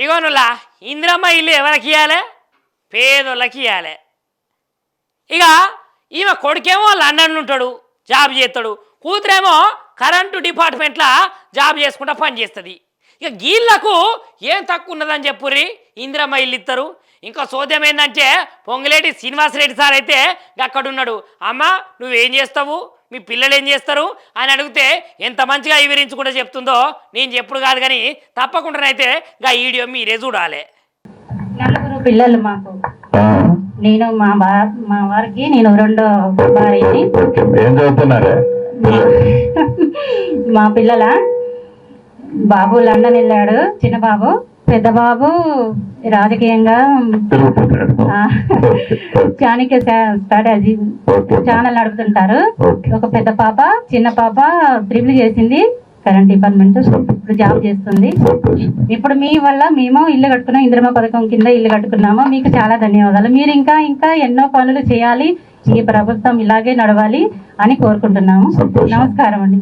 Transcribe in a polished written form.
ఇగోనులా ఇందిరమ్మ ఇల్లు ఎవరికి ఇవ్వాలి? పేదోళ్ళకి ఇవ్వాలి. ఇక ఈమె కొడుకేమో లండన్ ఉంటాడు, జాబ్ చేస్తాడు. కూతురేమో కరెంటు డిపార్ట్మెంట్లో జాబ్ చేసుకుంటా పని చేస్తుంది. ఇక గీళ్లకు ఏం తక్కువ ఉన్నదని చెప్పుర్రి ఇందిరమ్మ ఇల్లు ఇస్తారు. ఇంకా సోద్యం ఏంటంటే పొంగులేటి శ్రీనివాసరెడ్డి సార్ అయితే అక్కడున్నాడు. అమ్మ నువ్వేం చేస్తావు, మీ పిల్లలు ఏం చేస్తారు అని అడిగితే ఎంత మంచిగా వివరించుకుంటూ చెప్తుందో నేను చెప్పుడు కాదు, కానీ తప్పకుండానైతే గా వీడియో మీరే చూడాలి. నలుగురు పిల్లలు మాకు. నేను మా వారికి నేను రెండో భార్యని. మా పిల్లల బాబు లండన్ వెళ్ళాడు, చిన్న బాబు. పెద్ద బాబు రాజకీయంగా చాణక్య స్ట్రాటజీ ఛానల్ నడుపుతుంటారు. ఒక పెద్ద పాప, చిన్న పాప ట్రిపుల్ చేసింది కరెంట్ డిపార్ట్మెంట్, ఇప్పుడు జాబ్ చేస్తుంది. ఇప్పుడు మీ వల్ల మేము ఇల్లు కట్టుకున్నాం, ఇందిరమ్మ పథకం కింద ఇల్లు కట్టుకున్నాము. మీకు చాలా ధన్యవాదాలు. మీరు ఇంకా ఇంకా ఎన్నో పనులు చేయాలి, ఈ ప్రభుత్వం ఇలాగే నడవాలి అని కోరుకుంటున్నాము. నమస్కారం అండి.